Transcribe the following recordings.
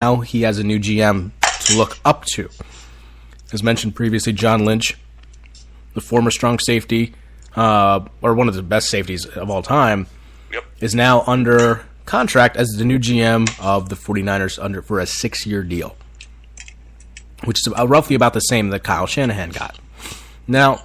now he has a new GM to look up to. As mentioned previously, John Lynch, the former strong safety, or one of the best safeties of all time, is now under contract as the new GM of the 49ers for a 6-year deal, which is roughly about the same that Kyle Shanahan got. Now,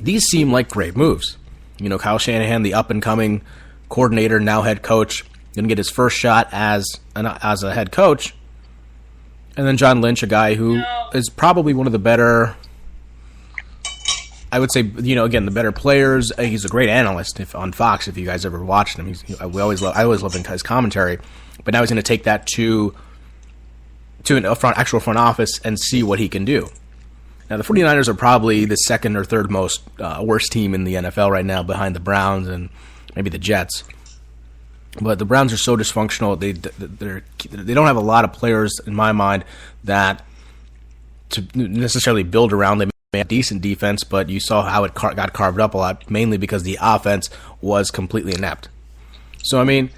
these seem like great moves. You know, Kyle Shanahan, the up-and-coming coordinator, now head coach, going to get his first shot as a head coach. And then John Lynch, a guy who is probably one of the better, I would say, again, the better players. He's a great analyst on Fox, if you guys ever watched him. I always love his commentary. But now he's going to take that to an actual front office and see what he can do. Now, the 49ers are probably the second or third most worst team in the NFL right now, behind the Browns and maybe the Jets. But the Browns are so dysfunctional. They don't have a lot of players, in my mind, that to necessarily build around. They may have decent defense, but you saw how it got carved up a lot, mainly because the offense was completely inept. So, I mean,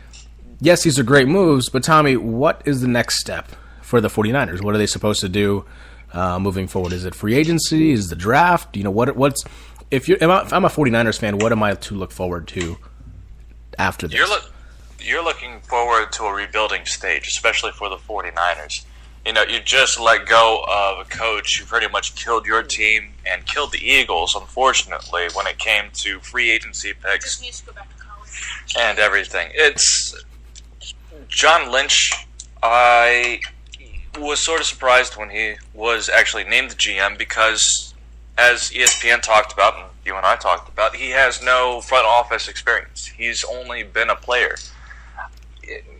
yes, these are great moves, but Tommy, what is the next step for the 49ers? What are they supposed to do moving forward? Is it free agency? Is it the draft? If I'm a 49ers fan, what am I to look forward to after this? You're looking forward to a rebuilding stage, especially for the 49ers. You just let go of a coach who pretty much killed your team and killed the Eagles, unfortunately, when it came to free agency picks Just needs to go back to college. and everything. It's John Lynch. I was sort of surprised when he was actually named the GM because, as ESPN talked about, and you and I talked about, he has no front office experience. He's only been a player.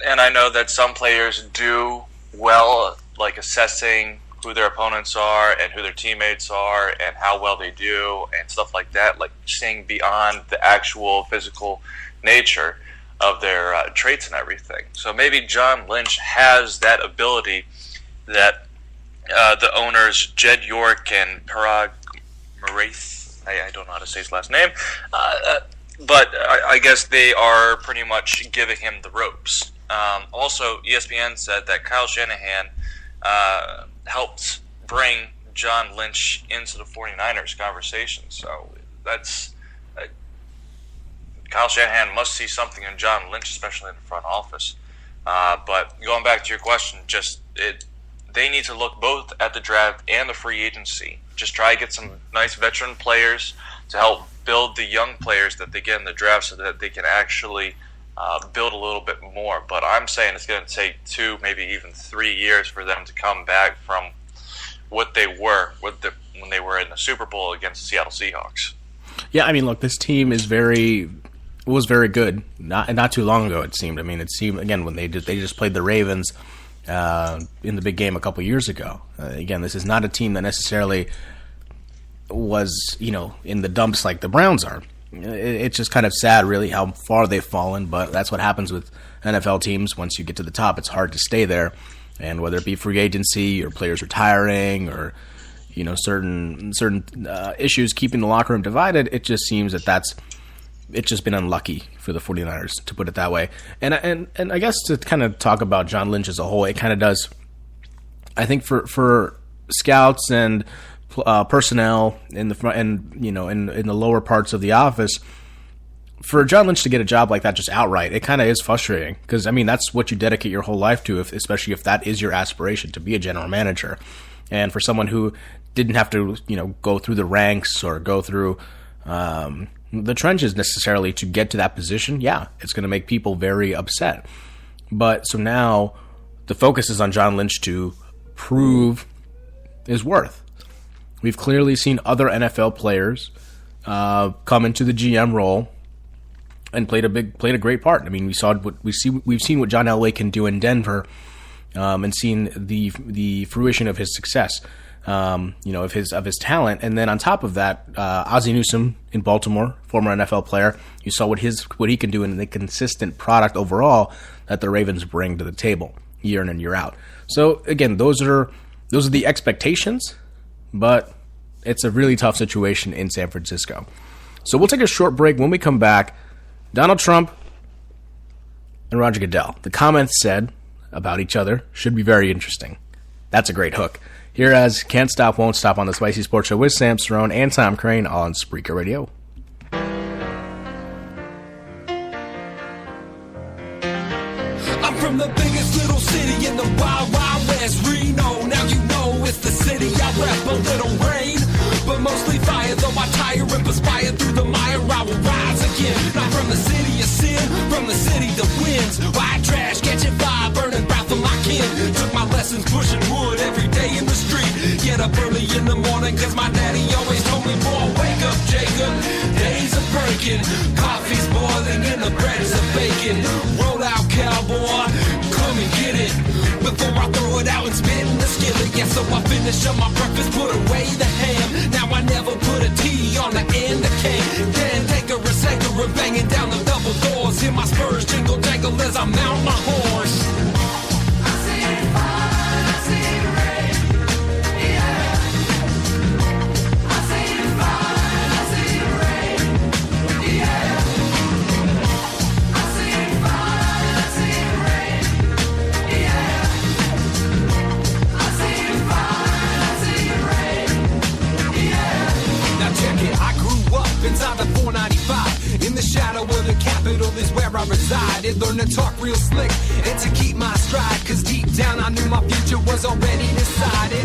And I know that some players do well, like assessing who their opponents are and who their teammates are and how well they do and stuff like that, like seeing beyond the actual physical nature of their traits and everything. So maybe John Lynch has that ability that the owners, Jed York and Parag Marath, I don't know how to say his last name, but I guess they are pretty much giving him the ropes. Also, ESPN said that Kyle Shanahan helped bring John Lynch into the 49ers conversation. So that's Kyle Shanahan must see something in John Lynch, especially in the front office. But going back to your question, they need to look both at the draft and the free agency. Just try to get some nice veteran players to help build the young players that they get in the draft so that they can actually build a little bit more. But I'm saying it's going to take 2, maybe even 3 years for them to come back from what they were when they were in the Super Bowl against the Seattle Seahawks. Yeah, I mean, look, this team was very good. Not too long ago, it seemed. I mean, it seemed again when they just played the Ravens in the big game a couple years ago. Again, this is not a team that necessarily was in the dumps like the Browns are. It's just kind of sad, really, how far they've fallen. But that's what happens with NFL teams. Once you get to the top, it's hard to stay there. And whether it be free agency or players retiring or certain issues keeping the locker room divided, it just seems it's just been unlucky for the 49ers, to put it that way. And I guess to kind of talk about John Lynch as a whole, it kind of does, I think, for scouts and personnel in the front and in the lower parts of the office, for John Lynch to get a job like that just outright, it kind of is frustrating because I mean that's what you dedicate your whole life to, especially if that is your aspiration, to be a general manager. And for someone who didn't have to go through the ranks or go through the trenches necessarily to get to that position, yeah, it's going to make people very upset. But so now the focus is on John Lynch to prove his worth. We've clearly seen other NFL players come into the GM role and played a great part. I mean, we've seen what John Elway can do in Denver, and seen the fruition of his success, of his talent. And then on top of that, Ozzie Newsome in Baltimore, former NFL player, you saw what he can do in the consistent product overall that the Ravens bring to the table year in and year out. So again, those are the expectations. But it's a really tough situation in San Francisco. So we'll take a short break. When we come back, Donald Trump and Roger Goodell. The comments said about each other. Should be very interesting. That's a great hook. Here as Can't Stop, Won't Stop on the Spicy Sports Show with Sam Cerrone and Tom Crane on Spreaker Radio. I'm from the biggest little city in the wild, wild west, Reno. Now you know it's the city I rep. A little rain, but mostly fire. Though I tire and perspire through the mire, I will rise again. Not from the city of sin, from the city that wins. White trash, catching fire, burning breath for my kin. Took my lessons pushing wood every day in the street. Get up early in the morning, cause my daddy always told me, boy, wake up, Jacob. Days are breaking, coffee's boiling and the bread's a baking. Roll out, cowboy, come and get it. Before I throw it out and spit in the skillet. Yeah, so I finish up my breakfast, put away the ham. Now I never put a T on the end of K. Then take a receiver, banging down the double doors. Hear my spurs jingle jangle as I mount my horse. I see fire, I see rain, yeah. I see fire, I see rain, yeah. I see fire, I see rain, yeah. I see fire, I see rain, yeah. Now check it, I grew up inside the 495. In the shadow of the Capitol is where I resided. Learned to talk real slick and to keep my stride. Cause deep down I knew my future was already decided.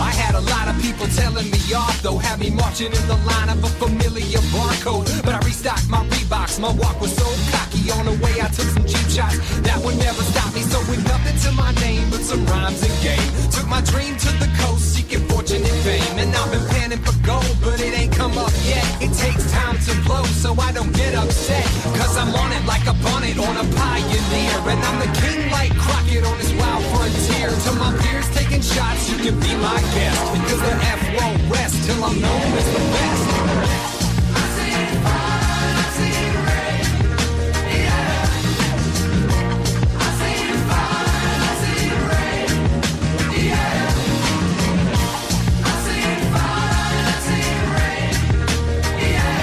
I had a lot of people telling me off, though, had me marching in the line of a familiar barcode. But I restocked my Reeboks, my walk was so cocky. On the way I took some cheap shots that would never stop me. So with nothing to my name but some rhymes and game, took my dream to the coast, seeking fortune and fame. And I've been panning for gold, but it ain't come up yet. It takes time to blow, so I don't get upset. Cause I'm on it like a bonnet on a pioneer. And I'm the king like Crockett on this wild frontier. To my peers taking shots, you can be my guest. Because the F won't rest till I'm known as the best. I see fire, I see rain, yeah. I see fire, I see rain, yeah. I see fire, I see rain, yeah.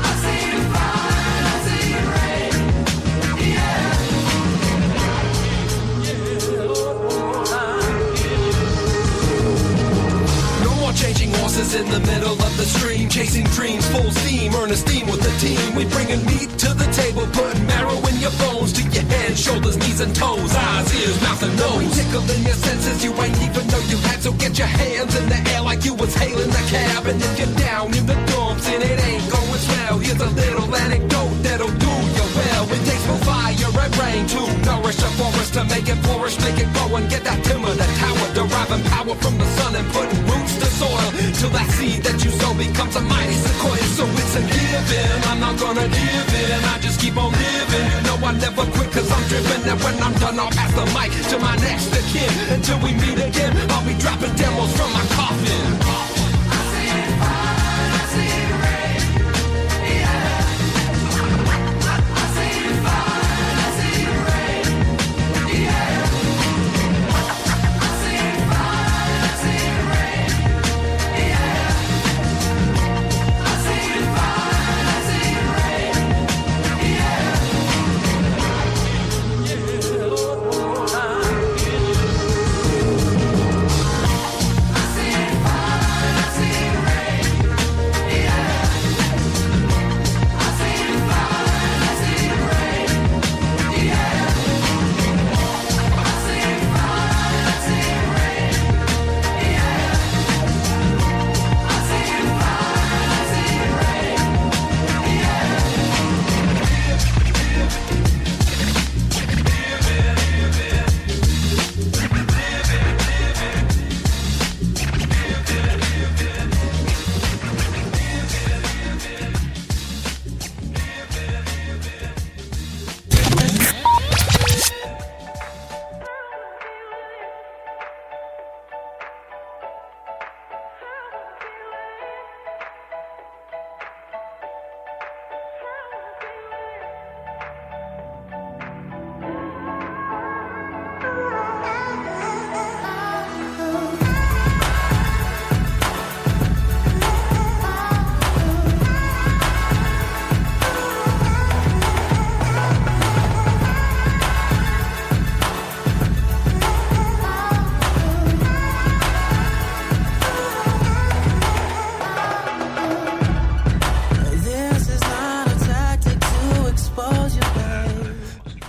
I see fire, I see rain, yeah. No more changing horses in the middle of the stream, chasing dreams full steam, earn esteem with the team. We bringing meat to the table, putting marrow in your bones, to your head, shoulders, knees and toes, eyes, ears, mouth and nose. We tickling your senses you ain't even know you had. So get your hands in the air like you was hailing the cab. And if you're down in the dumps and it ain't going swell, here's a little anecdote that'll do you well. It takes more fire and rain to nourish a forest, to make it flourish, make it grow and get that timber, that tower, deriving power from the sun and putting roots to soil, till that seed that you sow becomes a mighty sequoia. So it's a given, I'm not gonna give in, I just keep on living. You know I never quit cause I'm driven, and when I'm done I'll pass the mic to my next of kin. Until we meet again, I'll be dropping demos from my coffin. I see fire, I see rain, yeah. I see fire, I see rain, yeah. I see fire, I see rain, yeah. I see fire, I see rain, yeah. I see fire.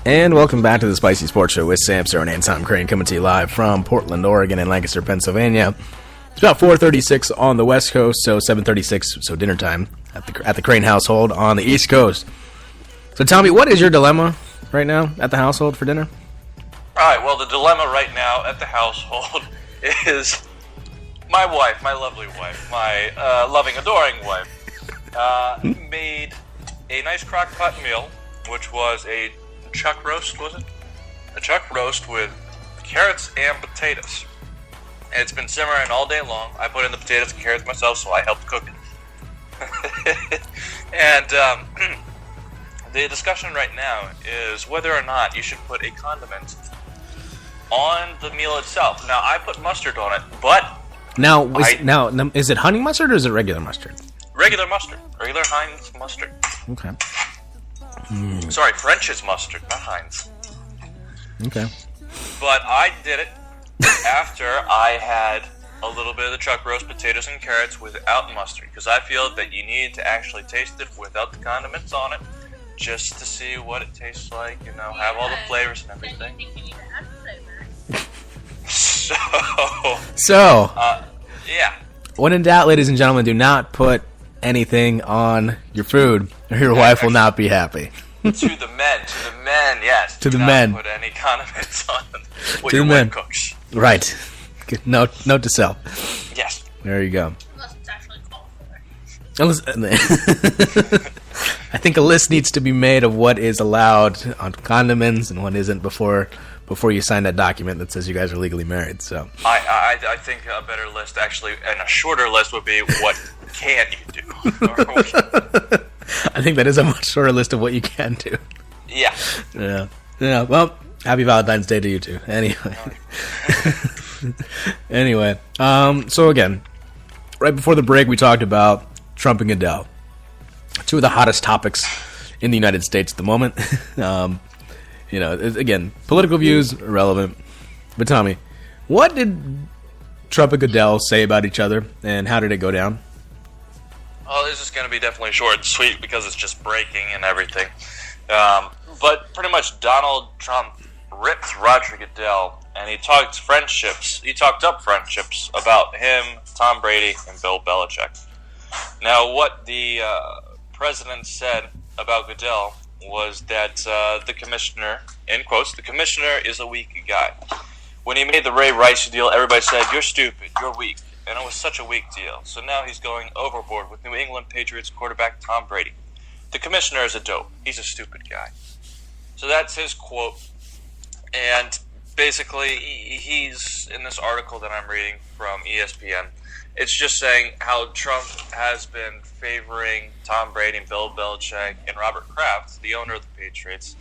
And welcome back to the Spicy Sports Show with Sam Stern and Tom Crane, coming to you live from Portland, Oregon, and Lancaster, Pennsylvania. It's about 4:36 on the West Coast, so 7:36, so dinner time at the Crane household on the East Coast. So tell me, what is your dilemma right now at the household for dinner? All right, well, the dilemma right now at the household is my wife, my lovely wife, my loving, adoring wife, made a nice crock pot meal, which was a chuck roast, was it? A chuck roast with carrots and potatoes. And it's been simmering all day long. I put in the potatoes and carrots myself, so I helped cook it. And the discussion right now is whether or not you should put a condiment on the meal itself. Now, I put mustard on it, but Now, is it honey mustard or is it regular mustard? regular mustard. Regular Heinz mustard. Okay. Sorry, French's mustard, not Heinz. Okay. But I did it after I had a little bit of the chuck roast, potatoes and carrots without mustard, because I feel that you need to actually taste it without the condiments on it, just to see what it tastes like, you know, have all the flavors and everything. So, yeah. When in doubt, ladies and gentlemen, do not put anything on your food, or your wife will not be happy. To the men, yes. To the Do not men. put any condiments on what To your the wife men. cooks. Right. Good. Note to self. Yes. There you go. Unless it's actually called for. I think a list needs to be made of what is allowed on condiments and what isn't before you sign that document that says you guys are legally married. So I think a better list, actually, and a shorter list would be what can't you do? I think that is a much shorter list of what you can do. Yeah. Yeah. Yeah. Well, happy Valentine's Day to you too. Anyway. So again, right before the break, we talked about Trump and Goodell, two of the hottest topics in the United States at the moment. You know, again, political views irrelevant. But Tommy, what did Trump and Goodell say about each other, and how did it go down? Well, this is going to be definitely short and sweet because it's just breaking and everything. But pretty much Donald Trump ripped Roger Goodell, and he talked friendships. He talked up friendships about him, Tom Brady, and Bill Belichick. Now, what the president said about Goodell was that the commissioner, in quotes, the commissioner is a weak guy. When he made the Ray Rice deal, everybody said, "You're stupid, you're weak." And it was such a weak deal. So now he's going overboard with New England Patriots quarterback Tom Brady. The commissioner is a dope. He's a stupid guy. So that's his quote. And basically, he's in this article that I'm reading from ESPN. It's just saying how Trump has been favoring Tom Brady and Bill Belichick and Robert Kraft, the owner of the Patriots,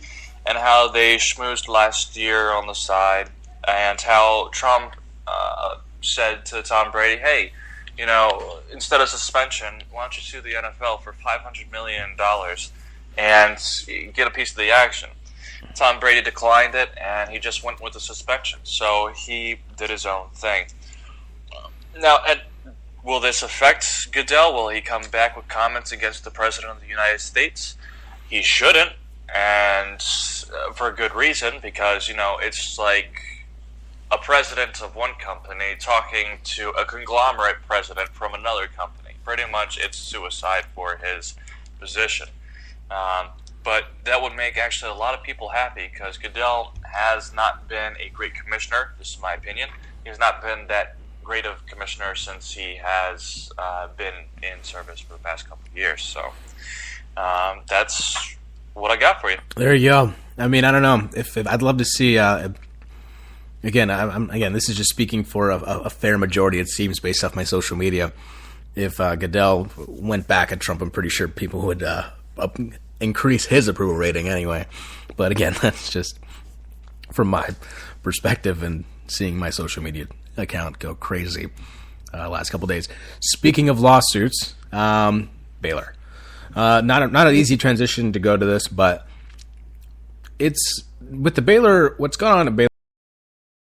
and how they schmoozed last year on the side, and how Trump said to Tom Brady, "Hey, you know, instead of suspension, why don't you sue the NFL for $500 million and get a piece of the action?" Tom Brady declined it, and he just went with the suspension. So he did his own thing. Now, will this affect Goodell? Will he come back with comments against the President of the United States? He shouldn't, and for a good reason, because, you know, it's like a president of one company talking to a conglomerate president from another company. Pretty much it's suicide for his position. But that would make actually a lot of people happy, because Goodell has not been a great commissioner. This is my opinion. He has not been that great of commissioner since he has been in service for the past couple of years. So that's what I got for you. There you go. I mean, I don't know if I'd love to see. Again, this is just speaking for a fair majority, it seems, based off my social media. If Goodell went back at Trump, I'm pretty sure people would increase his approval rating anyway. But again, that's just from my perspective and seeing my social media account go crazy last couple days. Speaking of lawsuits, Baylor. Not an easy transition to go to this, but it's with the Baylor. What's going on at Baylor